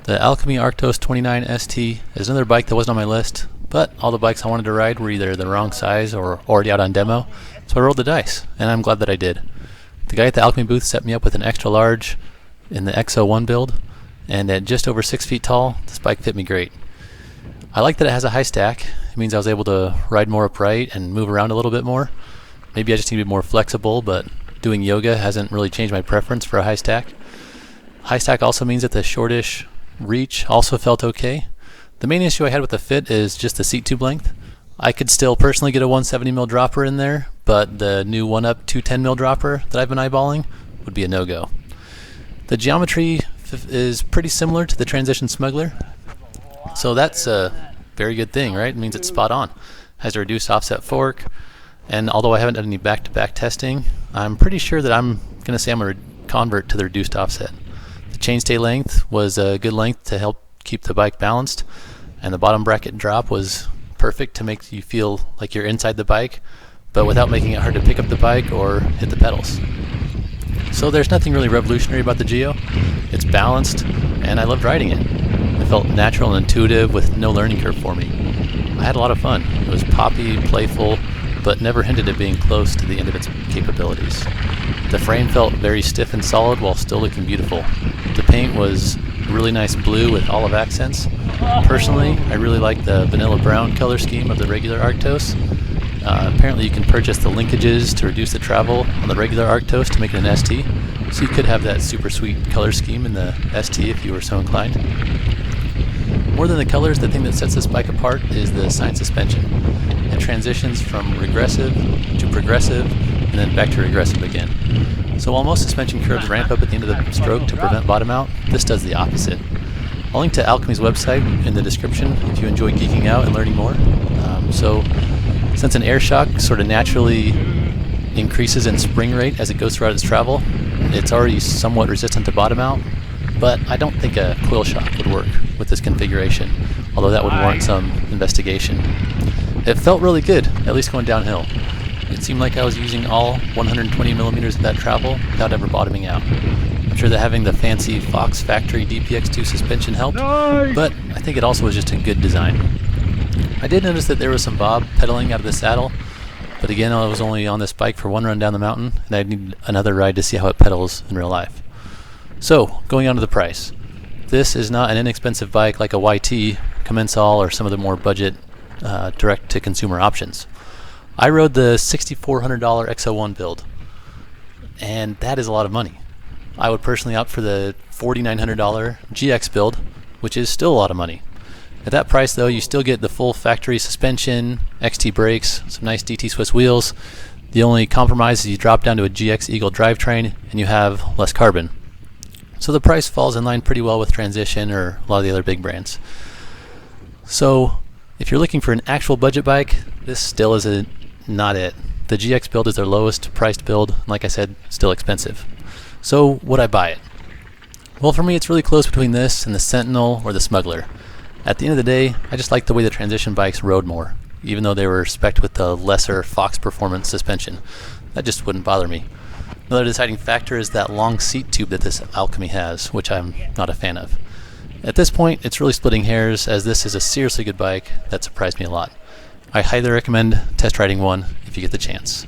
The Alchemy Arktos 29ST is another bike that wasn't on my list, but all the bikes I wanted to ride were either the wrong size or already out on demo, so I rolled the dice, and I'm glad that I did. The guy at the Alchemy booth set me up with an extra large in the XO1 build, and at just over 6 feet tall, this bike fit me great. I like that it has a high stack. It means I was able to ride more upright and move around a little bit more. Maybe I just need to be more flexible, but doing yoga hasn't really changed my preference for a high stack. High stack also means that the shortish reach also felt okay. The main issue I had with the fit is just the seat tube length. I could still personally get a 170mm dropper in there, but the new 1UP 210mm dropper that I've been eyeballing would be a no-go. The geometry is pretty similar to the Transition Smuggler, so that's a very good thing, right? It means it's spot on. Has a reduced offset fork, and although I haven't done any back-to-back testing, I'm pretty sure that I'm going to say I'm a convert to the reduced offset. The chainstay length was a good length to help keep the bike balanced, and the bottom bracket drop was perfect to make you feel like you're inside the bike, but without making it hard to pick up the bike or hit the pedals. So there's nothing really revolutionary about the Geo. It's balanced, and I loved riding it. It felt natural and intuitive with no learning curve for me. I had a lot of fun. It was poppy, playful, but never hinted at being close to the end of its capabilities. The frame felt very stiff and solid while still looking beautiful. The paint was really nice blue with olive accents. Personally, I really like the vanilla brown color scheme of the regular Arktos. Apparently you can purchase the linkages to reduce the travel on the regular Arktos to make it an ST, so you could have that super sweet color scheme in the ST if you were so inclined. More than the colors, the thing that sets this bike apart is the Sine Suspension. It transitions from regressive to progressive and then back to regressive again. So while most suspension curves ramp up at the end of the stroke to prevent bottom out, this does the opposite. I'll link to Alchemy's website in the description if you enjoy geeking out and learning more. Since an air shock sort of naturally increases in spring rate as it goes throughout its travel, it's already somewhat resistant to bottom out, but I don't think a coil shock would work with this configuration, although that would warrant some investigation. It felt really good, at least going downhill. It seemed like I was using all 120mm of that travel without ever bottoming out. I'm sure that having the fancy Fox factory DPX2 suspension helped, but I think it also was just a good design. I did notice that there was some bob pedaling out of the saddle, but again I was only on this bike for one run down the mountain, and I need another ride to see how it pedals in real life. So, going on to the price. This is not an inexpensive bike like a YT, Commensal, or some of the more budget direct-to-consumer options. I rode the $6,400 XO1 build, and that is a lot of money. I would personally opt for the $4,900 GX build, which is still a lot of money. At that price though, you still get the full factory suspension, XT brakes, some nice DT Swiss wheels. The only compromise is you drop down to a GX Eagle drivetrain and you have less carbon. So the price falls in line pretty well with Transition or a lot of the other big brands. So if you're looking for an actual budget bike, this still is not it. The GX build is their lowest priced build, and like I said, still expensive. So would I buy it? Well, for me it's really close between this and the Sentinel or the Smuggler. At the end of the day, I just like the way the Transition bikes rode more, even though they were spec'd with the lesser Fox Performance suspension. That just wouldn't bother me. Another deciding factor is that long seat tube that this Alchemy has, which I'm not a fan of. At this point, it's really splitting hairs, as this is a seriously good bike that surprised me a lot. I highly recommend test riding one if you get the chance.